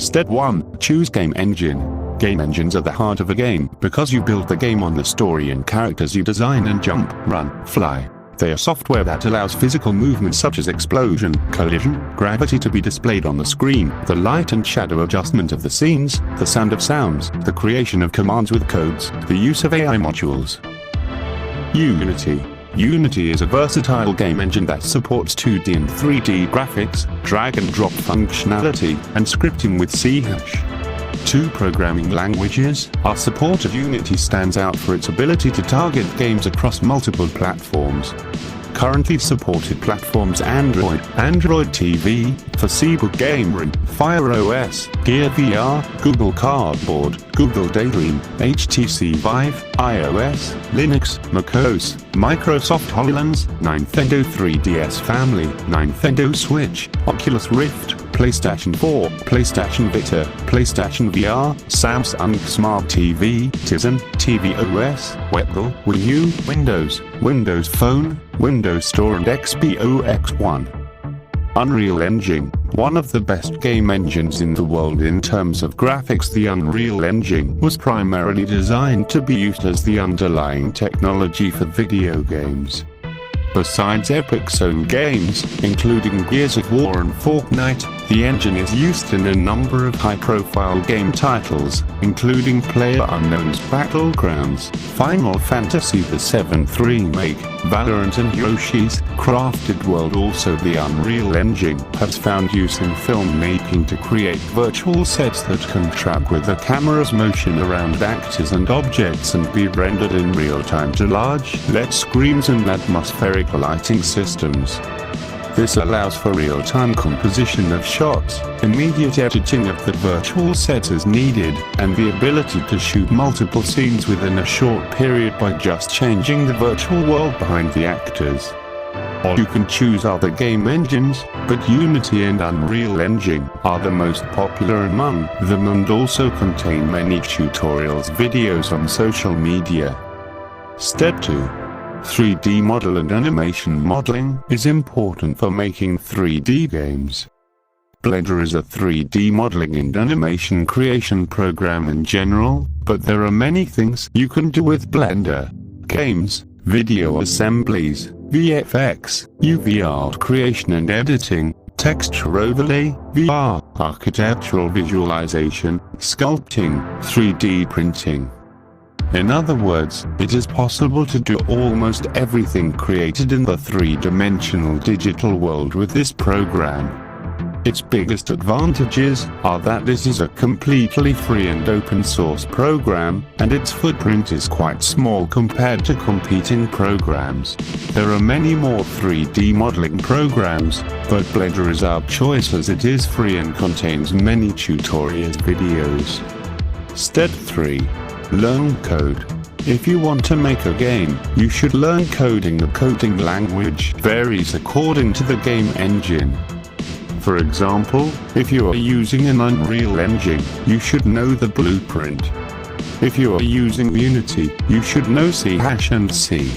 Step 1. Choose game engine. Game engines are the heart of a game because you build the game on the story and characters you design and jump, run, fly. They are software that allows physical movements such as explosion, collision, gravity to be displayed on the screen, the light and shadow adjustment of the scenes, the sound of sounds, the creation of commands with codes, the use of AI modules. Unity. Unity is a versatile game engine that supports 2D and 3D graphics, drag and drop functionality, and scripting with C#. Two programming languages are supported. Unity stands out for its ability to target games across multiple platforms. Currently supported platforms: Android TV, Foreseeable Gamer, Fire OS, Gear VR, Google Cardboard, Google Daydream, HTC Vive, iOS, Linux, macOS, Microsoft HoloLens, Nintendo 3DS Family, Nintendo Switch, Oculus Rift, PlayStation 4, PlayStation Vita, PlayStation VR, Samsung Smart TV, Tizen, tvOS, Webull, Wii U, Windows Phone, Windows Store and XPOX1. Unreal Engine. One of the best game engines in the world in terms of graphics, the Unreal Engine was primarily designed to be used as the underlying technology for video games. Besides Epic's own games, including Gears of War and Fortnite, the engine is used in a number of high-profile game titles, including PlayerUnknown's Battlegrounds, Final Fantasy VII Remake, Valorant and Yoshi's Crafted World. Also, the Unreal Engine has found use in filmmaking to create virtual sets that can track with the camera's motion around actors and objects and be rendered in real time to large LED screens and atmospheric lighting systems. This allows for real-time composition of shots, immediate editing of the virtual sets as needed, and the ability to shoot multiple scenes within a short period by just changing the virtual world behind the actors. Or you can choose other game engines, but Unity and Unreal Engine are the most popular among them and also contain many tutorials videos on social media. Step 2. 3D model and animation modeling is important for making 3D games. Blender is a 3D modeling and animation creation program in general, but there are many things you can do with Blender. Games, video assemblies, VFX, UV art creation and editing, texture overlay, VR, architectural visualization, sculpting, 3D printing. In other words, it is possible to do almost everything created in the three-dimensional digital world with this program. Its biggest advantages are that this is a completely free and open source program, and its footprint is quite small compared to competing programs. There are many more 3D modeling programs, but Blender is our choice as it is free and contains many tutorial videos. Step 3. Learn code. If you want to make a game, you should learn coding. The coding language varies according to the game engine. For example, if you are using an Unreal Engine, you should know the blueprint. If you are using Unity, you should know C# and C.